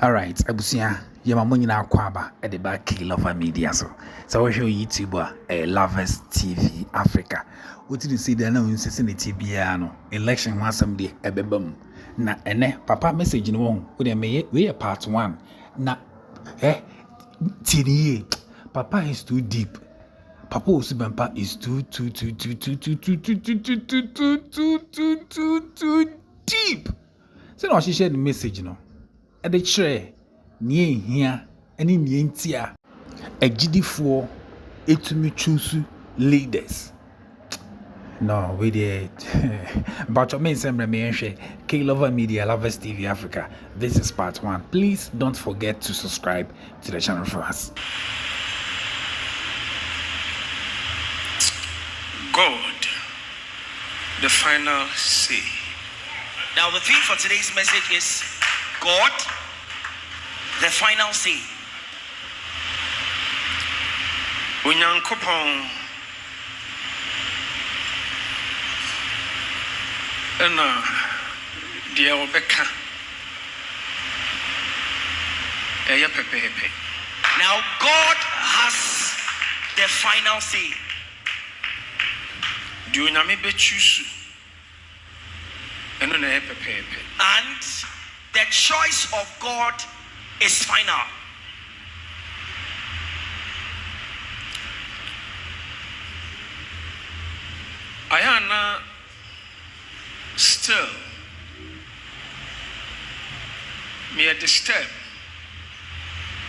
All right, abusia yema mo nyina akwaba e de ba K Lover Media so we show YouTube Lovers TV Africa. What did you see there now in sesini TBA no election ho asem de ebebam na ene papa message no won we dey we part 1 na tini papa is too deep. Papa Owusu-Bempah is too deep. So now she shared the message, at the chair, near here, and in the entia, a GD4, to me choose leaders. No, we did. But your main sembra K Lover Media, Lovers TV Africa. This is part 1. Please don't forget to subscribe to the channel for us. God, the final say. Now the theme for today's message is God, the final say. Onyankopon ena dia obeka eye pepepe. Now God has the final say. And the choice of God is final. Ayana still me a disturb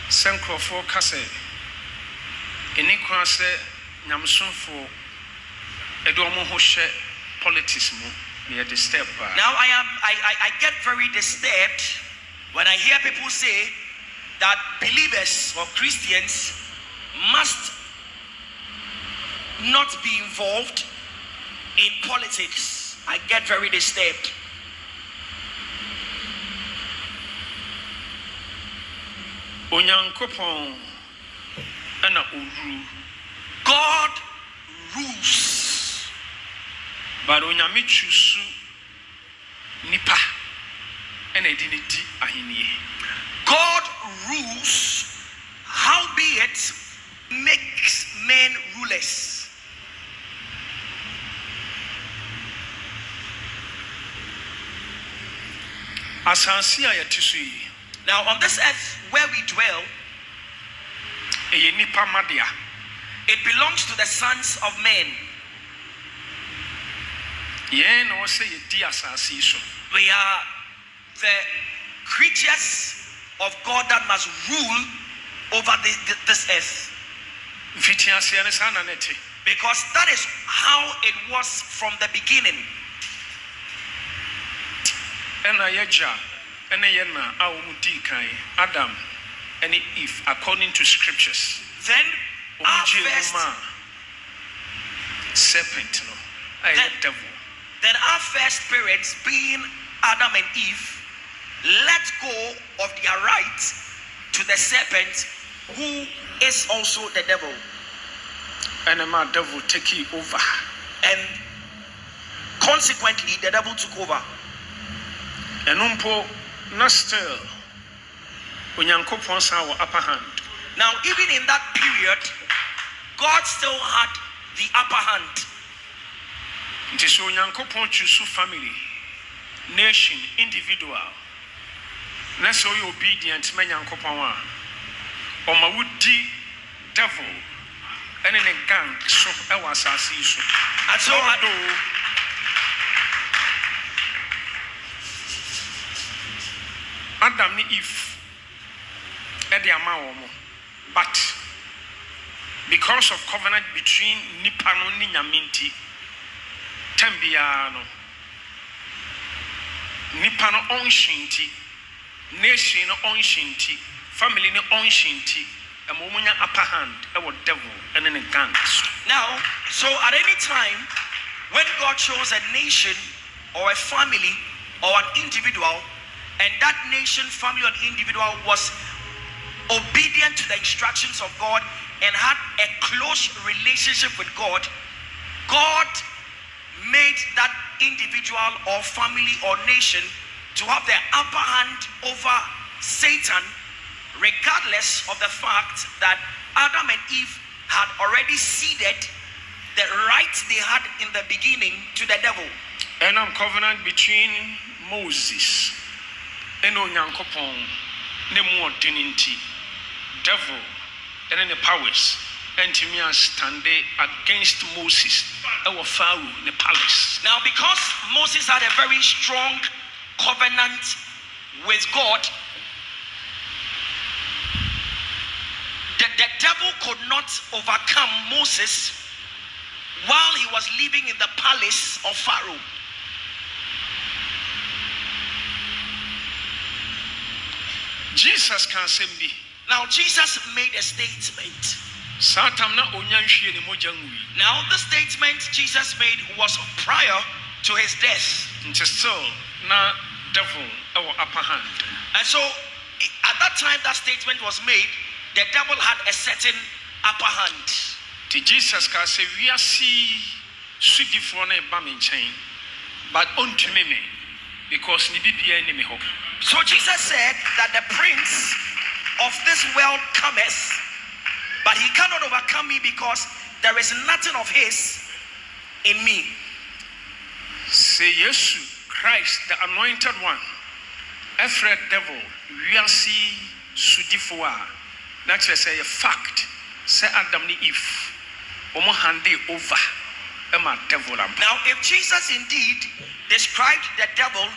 Sankrofo Kase Enikwa se Nyamsonfo Edomo Hoshe politics mo me a disturb. Now I get very disturbed when I hear people say that believers or Christians must not be involved in politics. I get very disturbed. Onyankopon ana uru. God rules. But onyame chusu nipa ena edinidi ahenie. God rules, howbeit makes men rulers. Asansi a yetisu yi. Now on this earth where we dwell, eye nipa madia. It belongs to the sons of men. Yen no say yedi asansi so. We are the creatures of God that must rule over this earth. Because that is how it was from the beginning. Adam and Eve, according to scriptures. Then our first serpent, devil. Then our first parents, being Adam and Eve, let go of their rights to the serpent, who is also the devil. And the devil taking over. And consequently, the devil took over. And not still, Onyankopon saw upper hand. Now, even in that period, God still had the upper hand. It is Onyankopon choose family, nation, individual. Let's show you obedient men Yankopon. Or my woody devil and in a gang so I was so. And so Adam ni Eve Eddie Amawomo. But because of covenant between Nipano ni Nyaminti Tembiano Nipano Onshinti nation Onshinti family no Onshinti a momunya upper hand our devil and in a gang. Now, so at any time when God chose a nation or a family or an individual, and that nation, family, or individual was obedient to the instructions of God and had a close relationship with God, God made that individual or family or nation to have the upper hand over Satan, regardless of the fact that Adam and Eve had already ceded the rights they had in the beginning to the devil. And a covenant between Moses and Onyankopon, ne more dignity, devil, and then the powers, and to me stand against Moses, our Pharaoh, the palace. Now, because Moses had a very strong covenant with God, the devil could not overcome Moses while he was living in the palace of Pharaoh. Jesus can say me. Now Jesus made a statement. Now the statement Jesus made was prior to his death. Still, na devil our upper hand. And so at that time that statement was made, the devil had a certain upper hand. Jesus can say we are see sweetie for na bamin chain, but unto me because ni bibia enemy hope. So Jesus said that the prince of this world cometh, but he cannot overcome me because there is nothing of his in me. Say yes, Christ, the anointed one. Every devil, we are see sudifua. That's say a fact. Say Adam ni Eve. Omo hande over. Emma devil. Now, if Jesus indeed described the devil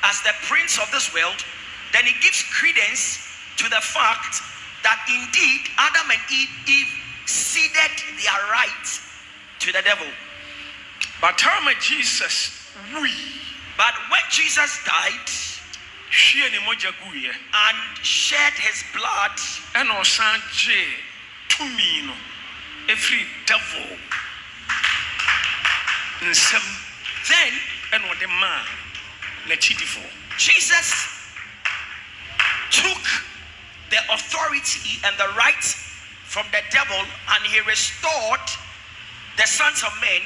as the prince of this world, then he gives credence to the fact that indeed Adam and Eve ceded their rights to the devil. But when Jesus when Jesus died and shed his blood, and every devil then and what the man Jesus took the authority and the rights from the devil, and he restored the sons of men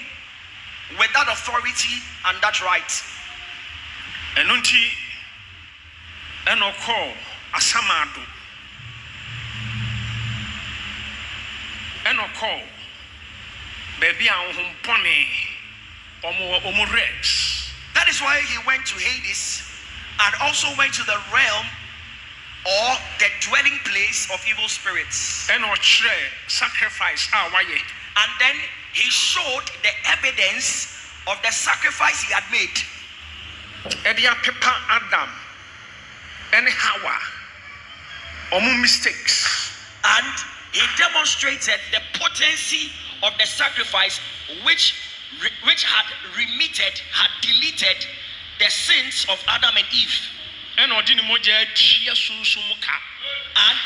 with that authority and that right. And unti and call asamado and call baby pony omo rex. That is why he went to Hades and also went to the realm or the dwelling place of evil spirits. And sacrifice and then he showed the evidence of the sacrifice he had made. Edia Pepper Adam and Hawa omu mistakes, and he demonstrated the potency of the sacrifice which had deleted the sins of Adam and Eve. And ordinary moja chia sunsumuka. And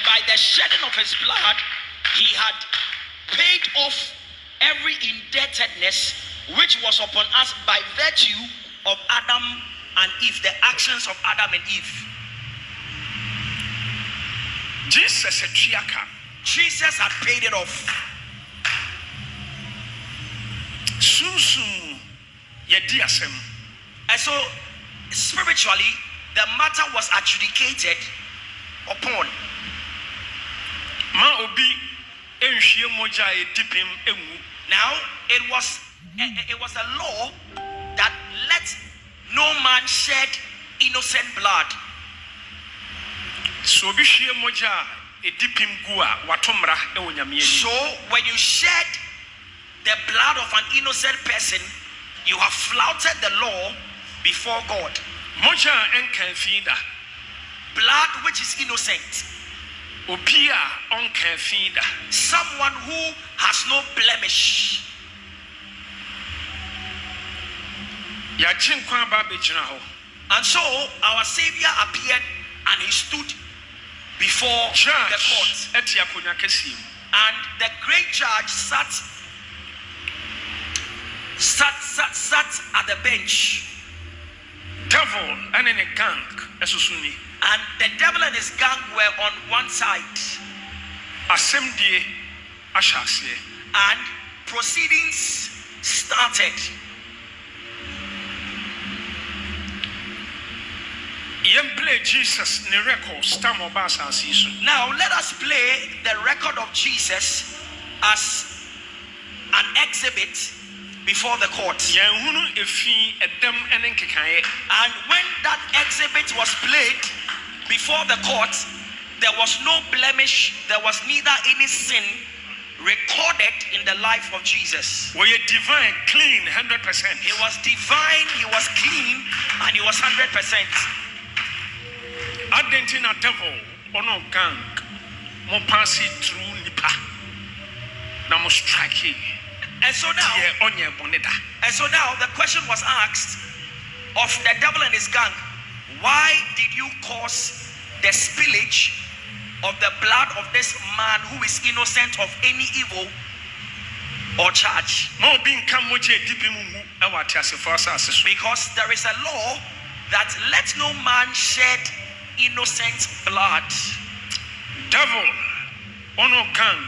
by the shedding of his blood, he had paid off every indebtedness which was upon us by virtue of Adam and Eve, the actions of Adam and Eve. Jesus had paid it off. And so spiritually, the matter was adjudicated upon. Now it was a law that let no man shed innocent blood. So when you shed the blood of an innocent person, you have flouted the law before God. Blood which is innocent. Someone who has no blemish. And so our Savior appeared and he stood before the court. And the great judge sat at the bench. Devil and in a gang, and the devil and his gang were on one side. And proceedings started. Play Jesus ne record stam obasa asiso. Now let us play the record of Jesus as an exhibit before the court. Yen hunu efi edem ene nkekaye. And when that exhibit was played before the court, there was no blemish, there was neither any sin recorded in the life of Jesus. Were divine, clean, 100%. He was divine, he was clean, and he was 100%. Argentina devil, ono gang, mo pass it through nipa, na mo strike. And so now the question was asked of the devil and his gang, why did you cause the spillage of the blood of this man who is innocent of any evil or charge? Because there is a law that let no man shed innocent blood. Devil, ono gang,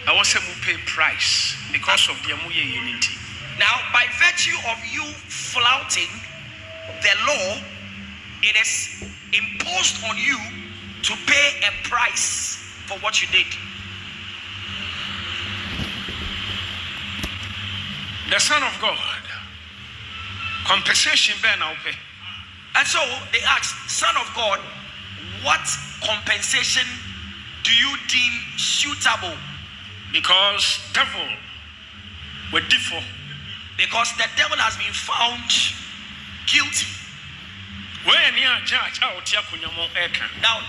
I want to pay price because of the amuye unity. Now, by virtue of you flouting the law, it is imposed on you to pay a price for what you did. The Son of God, compensation bear now pay. And so they asked, Son of God, what compensation do you deem suitable? Because devil were different. Because the devil has been found guilty. Now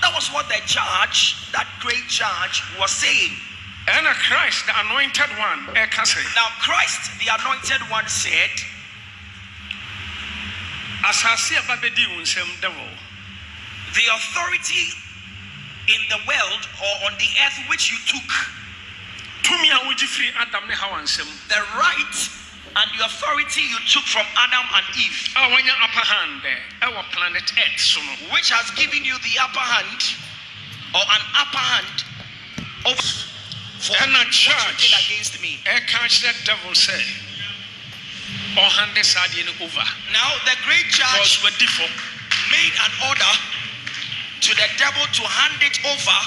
that was what the judge, that great judge, was saying. And Christ, the anointed one, now Christ, the anointed one, said, the authority in the world or on the earth which you took, the right and the authority you took from Adam and Eve, which has given you the upper hand or an upper hand of for what you did against me. Now the great judge made an order to the devil to hand it over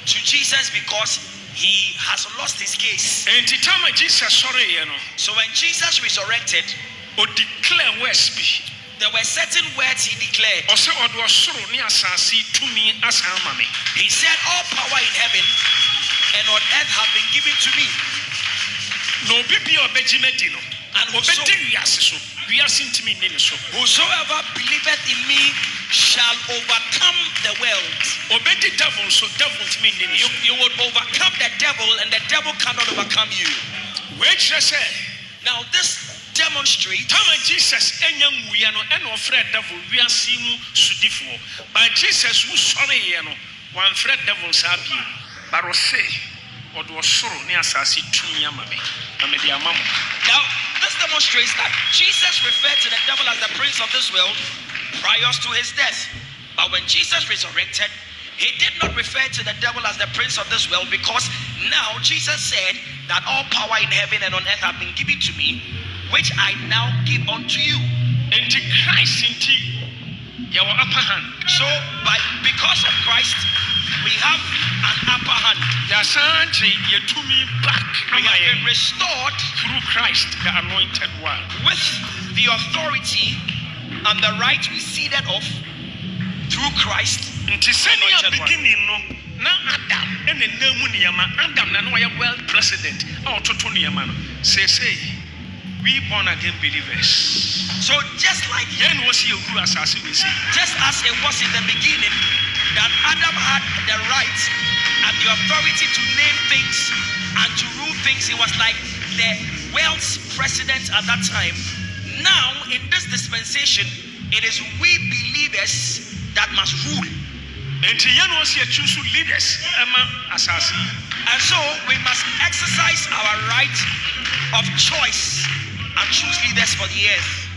to Jesus because he has lost his case. So when Jesus resurrected, there were certain words he declared. He said, all power in heaven and on earth have been given to me. And whosoever believeth in me shall overcome the world. You will overcome the devil, and the devil cannot overcome you. Now this demonstrates Jesus now this demonstrates that Jesus referred to the devil as the prince of this world prior to his death. But when Jesus resurrected, he did not refer to the devil as the prince of this world, because now Jesus said that all power in heaven and on earth have been given to me, which I now give unto you. So because of Christ, we have an upper hand. We have been restored through Christ, the anointed one, with the authority and the right we ceded off through Christ. Beginning now Adam and the Adam and well president say we born again believers. So just as it was in the beginning that Adam had the right and the authority to name things and to rule things, he was like the world's president at that time. Now in this dispensation, it is we believers that must rule. And so we must exercise our right of choice and choose leaders for the earth.